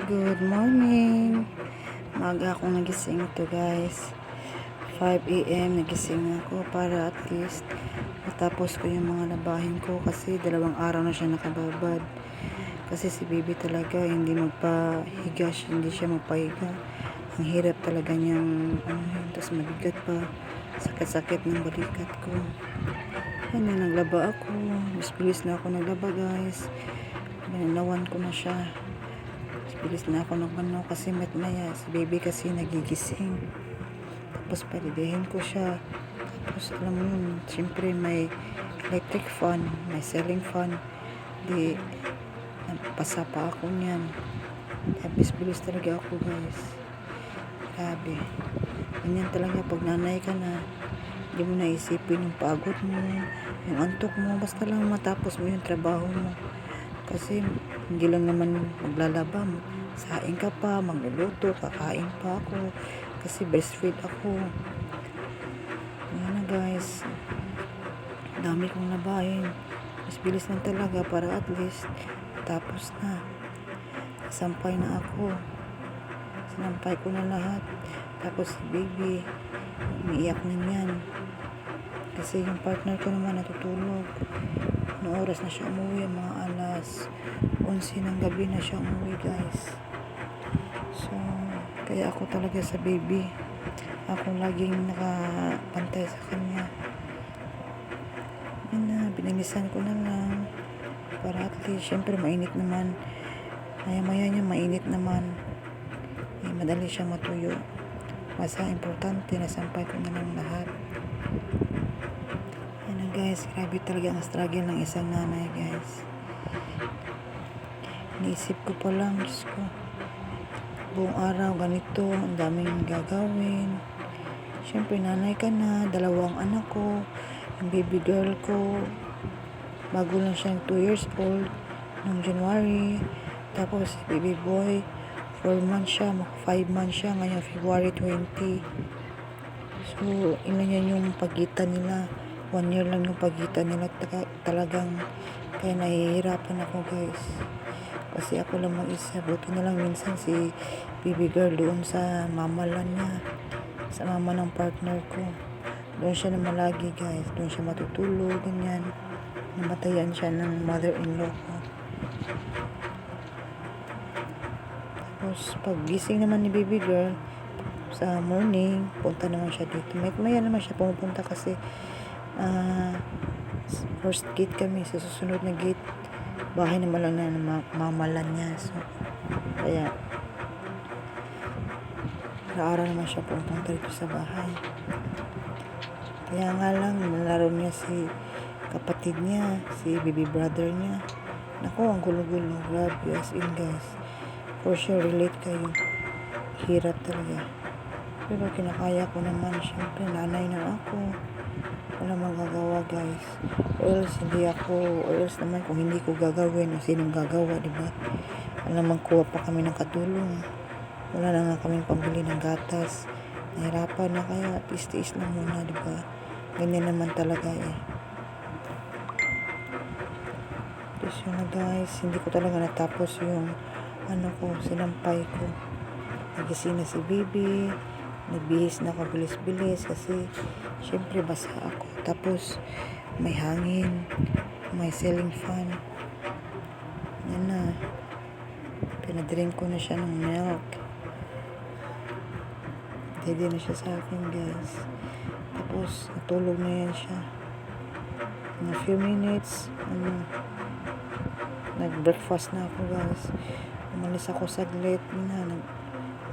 Good morning. Maaga akong nagising to guys. 5 a.m. nagising ako para at least matapos ko yung mga labahin ko kasi 2 araw na siya nakababad. Kasi si baby talaga hindi magpahiga, hindi siya magpahiga. Ang hirap talaga niyang tapos mabigat pa. Sakit-sakit ng balikat ko. Yan na, naglaba ako. Bilis na ako naglaba guys. Binanawan ko na siya. Bilis na ako nagmano kasi maya si baby kasi nagigising. Tapos palidihin ko siya. Tapos alam mo yun, siyempre may electric fan, may ceiling fan. Di, nagpasa pa ako niyan. Tapos bilis talaga ako guys. Grabe. Ganyan talaga pag nanay ka na. Hindi mo naisipin yung pagod mo, yung antok mo. Basta lang matapos mo yung trabaho mo. Kasi hindi lang naman maglalaba mo. Saing ka pa, magluluto, kakain pa ako. Kasi breastfeed ako. Yan na guys. Dami kong labahin. Mas bilis lang talaga para at least tapos na. Sampay na ako. Sinampay ko na lahat. Tapos si baby, umiiyak na yan. Kasi yung partner ko naman natutulog. Noong oras na siya umuwi, mga alas 11 ng gabi na siya umuwi guys. So, kaya ako talaga sa baby. Ako laging nakapantay sa kanya. Yun na, binilisan ko na lang. Para at least, syempre mainit naman. Maya-maya niya mainit naman. Madali siya matuyo. Basta importante, nasampay ko na lang lahat. Guys, grabe talaga ang struggle ng isang nanay guys. Iniisip ko pa lang, Diyos ko, buong araw ganito, ang daming gagawin. Siyempre nanay ka na, 2 anak ko, yung baby girl ko, bago lang siyang 2 years old, noong January. Tapos baby boy, 4 months siya, 5 months siya, ngayon February 20. So, ilan yan yung pagitan nila. 1 year lang yung pagitan nila. Talagang kaya nahihirapan ako guys. Kasi ako lang mag-isa. Buti na lang minsan si baby girl doon sa mamalan niya. Sa mama ng partner ko. Doon siya naman lagi guys. Doon siya matutulog. Ganyan. Namatayan siya ng mother-in-law ko. Tapos pag gising naman ni baby girl sa morning, punta naman siya dito. Maya naman siya pumupunta kasi first gate kami, sa susunod na gate bahay naman lang na mamalan niya. So kaya araw naman siya pupunta dito sa bahay. Kaya nga lang nalaro niya si kapatid niya, si baby brother niya. Naku, ang gulo-gulo. Grabe, as in guys, for sure relate kayo. Hirap talaga, pero kinakaya ko naman. Siyempre nanay na ako, wala magagawa guys. Or else naman kung hindi ko gagawin, o sinong gagawa, diba? Alam, kuha pa kami ng katulong. Wala na nga kaming pambili ng gatas. Nahirapan na, kaya tiis-tiis lang muna, diba? Ganyan naman talaga eh. Tapos yun na guys, hindi ko talaga natapos yung sinampay ko. Nagising na si baby. Nagbihis na ako bilis-bilis kasi syempre basa ako. Tapos may hangin, may ceiling fan. Yan na. Pinadrink ko na siya ng milk. Dede na siya sa akin guys. Tapos natulog na yan siya. In a few minutes, nag-breakfast na ako guys. Umalis ako saglit na.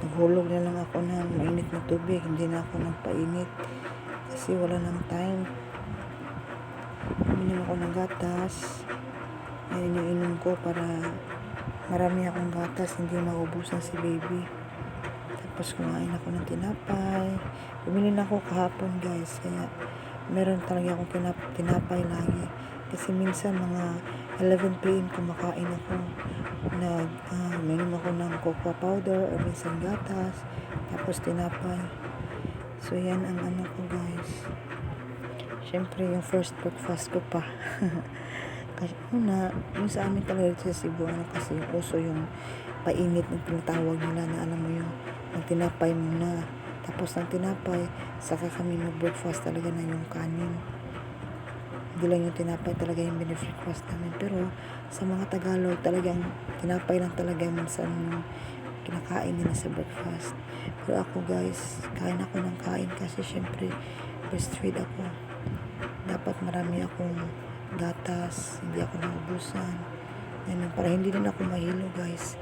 Naghulog na lang ako ng mainit na tubig. Hindi na ako nagpainit kasi wala nang time. Uminom ako ng gatas. Yan iniinom ko para marami akong gatas, hindi maubusan si baby. Tapos kumain ako ng tinapay. Bumili na ako kahapon guys, kaya meron talaga akong tinapay lagi. Kasi minsan mga 11 p.m. kumakain ako. Minom ako ng cocoa powder or minsan gatas, tapos tinapay. So yan ang ko guys. Syempre yung first breakfast ko pa. Kasi una, yung sa amin talaga sa Cebu, kasi uso yung painit ng tinatawag nila na alam mo yung ng tinapay muna. Tapos ng tinapay, saka kami mag-breakfast talaga na yung kanin. Hindi lang yung tinapay talaga yung binibreakfast namin. Pero sa mga Tagalog, talagang tinapay lang talaga minsan yung kinakain nila sa breakfast. Pero ako guys, kain ako ng kain kasi syempre breastfeed ako. Dapat marami akong gatas, hindi ako naubusan. Yan, para hindi din ako mahilo guys.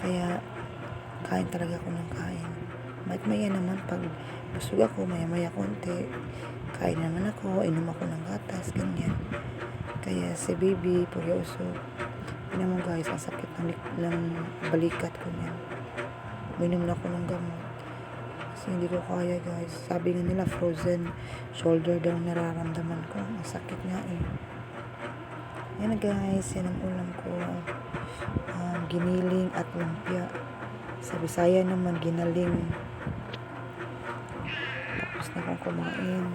Kaya kain talaga ako ng kain. Maya naman pag busog ako, maya konti, kain naman ako, inom ako ng gatas, ganyan. Kaya si baby, pagyoso, yun naman guys, ang sakit ng balikat ko niyan. Minom na ako ng gamot. Kasi hindi ko kaya guys. Sabi nga nila frozen shoulder daw nararamdaman ko. Ang sakit nga eh. Yan na guys, yan ang ulam ko. Giniling at lumpia. Sa Bisaya naman, ginaling. Tapos na akong kumain.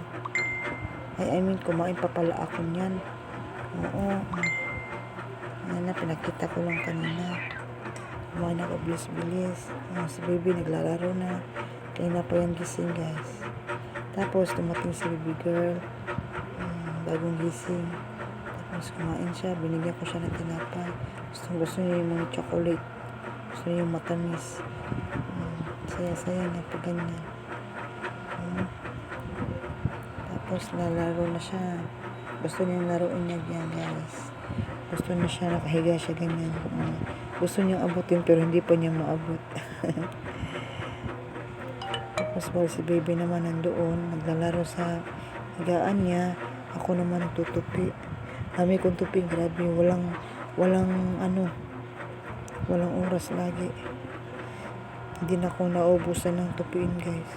Kumain pa pala ako niyan. Oo. Yan na, pinakita ko lang kanina. Kumain ako bilis-bilis. Si baby naglalaro na. Kanina pa yan gising guys. Tapos dumating si baby girl. Bagong gising. Tapos kumain siya. Binigyan ko siya ng tinapay. Gusto niya yung mga chocolate. Gusto niya yung matamis. Saya-saya niya pag ganyan. Tapos lalaro na siya. Gusto niya laruin niya yan guys. Gusto niya siya, nakahiga siya ganyan. Gusto niya abutin pero hindi pa niya maabot. Tapos bawal si baby naman nandoon, naglalaro sa higaan niya. Ako naman nagtutupi. Kami kong tupi, grabe, walang oras lagi. Hindi na ako naubusan ng tupiin guys.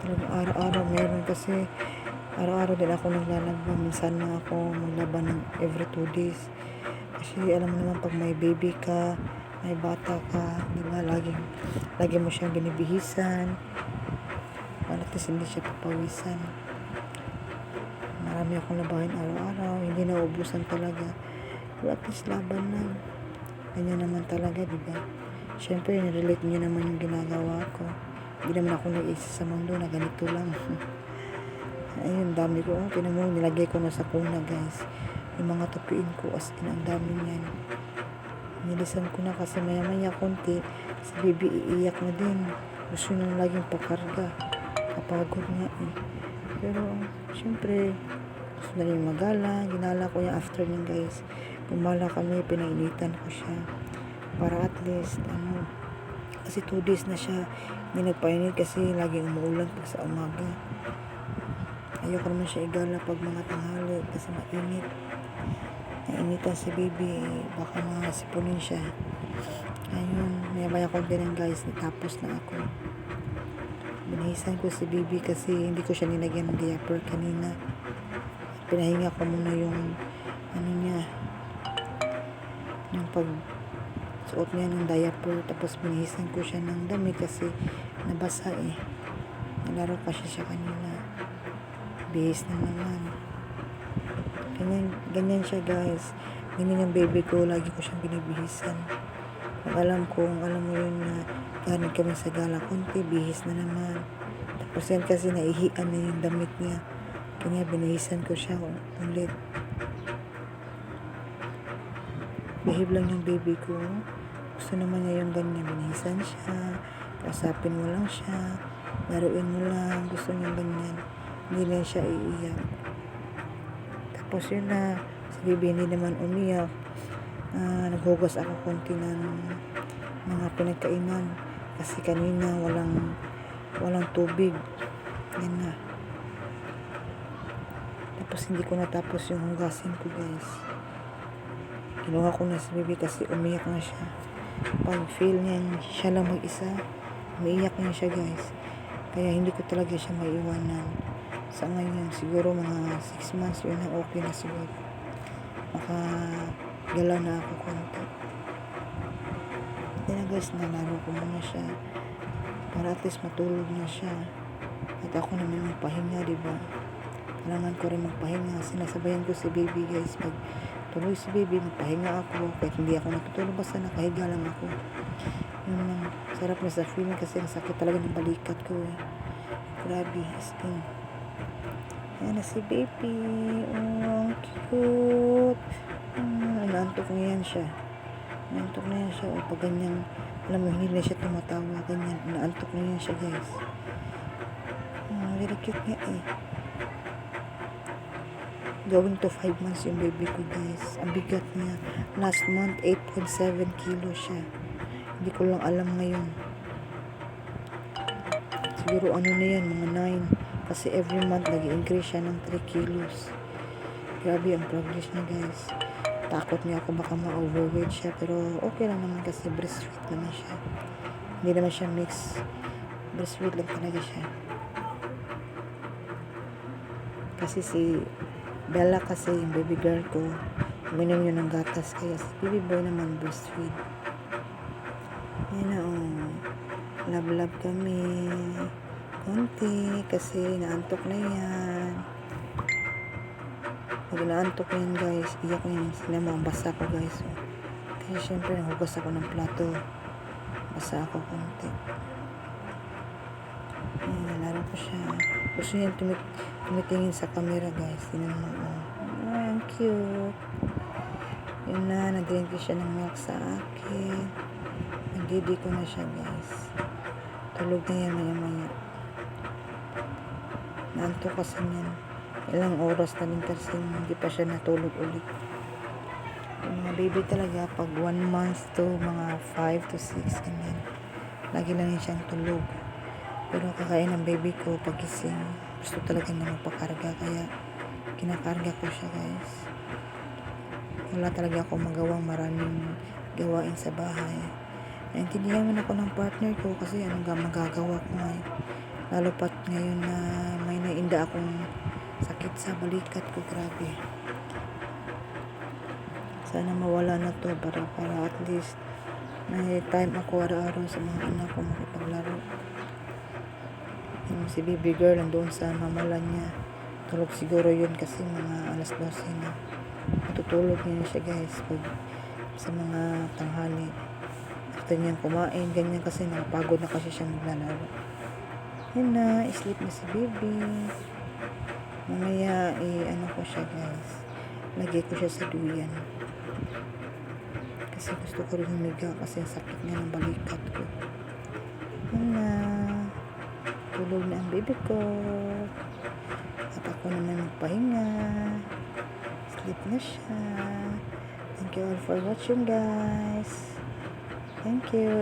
Talagang araw-araw meron kasi araw-araw din ako naglalaba. Minsan na ako maglaba ng every 2 days. Kasi alam mo naman pag may baby ka, may bata ka, di ba? Lagi mo siyang binibihisan. Para at least hindi siya papawisan. Marami akong labahin araw-araw. Hindi naubusan talaga. Pero at least laban lang. Ganyan naman talaga, di ba? Siyempre, nirelate niyo naman yung ginagawa ko. Hindi naman ako nag-isa sa mundo na ganito lang. Ayun, dami ko. Tinan mo, nilagay ko na sa kuna guys. Yung mga tupiin ko, as in, ang dami niyan. Nilisan ko na kasi maya-maya konti. Si baby iiyak na din. Gusto nang laging pakarga. Kapagod nga eh. Pero, syempre, gusto na rin magala. Ginala ko yung after niyan guys. Pumala kami, pinainitan ko siya. Para at least, kasi 2 days na siya. Hindi nagpainit kasi laging umuulan pag sa umaga. Ayoko naman siya igala pag mga tanghali kasi mainit. Nainitan si baby, baka sipunin siya. Ayun, maya-maya ko din guys, natapos na ako. Binihisan ko si baby kasi hindi ko siya nilagyan ng diaper kanina. Pinahinga ko muna yung niya, yung pag suot niya ng diaper, tapos binihisan ko siya ng dami kasi nabasa eh. Nalaro pa siya kanina. Bihis na naman. Ganyan siya guys. Ganyan yung baby ko. Lagi ko siyang binibihisan. Alam mo yun na galing kami sa gala, konti, bihis na naman. Tapos yan kasi naihian na yung damit niya. Kanya binihisan ko siya ulit. Behave lang yung baby ko. Gusto naman niya yung ganyan. Binihisan siya. Kasapin mo lang siya. Laruin mo lang. Gusto niya ganyan. Hindi na siya iiyak. Tapos yun na, si baby hindi naman umiyak. Naghugas ako konti ng mga pinagkainan. Kasi kanina walang tubig. Yan na. Tapos hindi ko natapos yung hugasin ko guys. Kinuha ko na si baby kasi umiyak na siya. Pag feel niya siya lang mag-isa, umiiyak na siya guys. Kaya hindi ko talaga siya maiiwanan. Sa ngayon, siguro mga 6 months, yun na okay na siguro. Makagalaw na ako konti. Hindi na guys, nalaro ko muna siya. Para at least matulog na siya. At ako naman magpahinga, diba? Kailangan ko rin magpahinga. Sinasabayan ko si baby guys. Pag tuloy si baby, magpahinga ako. Kahit hindi ako natutulog, basta nakahiga lang ako. sarap na sa feeling kasi ang sakit talaga ng balikat ko eh. Grabe, as in. Ayan na si baby. Oh, ang cute. Naantok na yan siya. Naantok na yan siya. O, pag ganyan, alam mo, hindi na siya tumatawa. Ganyan, naantok na yan siya, guys. Very cute nga eh. Going to 5 months yung baby ko, guys. Ang bigat niya. Last month, 8.7 kilo siya. Hindi ko lang alam ngayon. Siguro ano na yan, mga 9. Kasi every month, nag-increase siya ng 3 kilos. Grabe ang progress niya, guys. Takot niya ako baka ma-overweight siya. Pero okay lang naman kasi breastfeed naman siya. Hindi naman siya mix. Breastfeed lang talaga siya. Kasi si Bella kasi, yung baby girl ko, uminom yun ng gatas. Kaya si baby boy naman breastfeed. Yan na love kami. Konti. Kasi naantok na yan. Pag naantok na yan, guys, iyak ko yan. Sinama ang basa ko, guys. Kaya syempre, nahugas ako ng plato. Basa ako konti. Ayan, nalaro ko siya. Gusto niya tumitingin sa camera, guys. Tingnan mo. Ang cute. Yun na, nag-drink siya ng milk sa akin. Nagdidi ko na siya, guys. Tulog na yan maya-maya. Naantok kasi niyan. Ilang oras na din kasi hindi pa siya natulog ulit. Yung mga baby talaga, pag 1 month to mga 5 to 6, ganyan. Lagi lang siyang tulog. Pero kakain ng baby ko pagising, gusto talaga niya magpakarga, kaya kinakarga ko siya, guys. Wala talaga ako magawang maraming gawain sa bahay. Naintindihan man ako ng partner ko kasi anong magagawa ko ngayon. Lalo pat ngayon na may nainda akong sakit sa balikat ko, grabe. Sana mawala na to para at least may time ako araw-araw sa mga anak ko makipaglaro. Yung si baby girl nandoon sa mamalan niya. Tulog siguro yun kasi mga alas 12 na. Matutulog niya siya, guys, pag sa mga tanghali. After niyang kumain, ganyan kasi nakapagod na kasi siya maglalaro. Yun na, sleep na si baby. Mamaya, ano ko siya, guys. Lagay ko siya sa duyan. Kasi gusto ko rin humiga kasi ang sakit niya ng balikat ko. Yun na. Tulog na ang baby ko. At ako naman magpahinga. Sleep na siya. Thank you all for watching, guys. Thank you.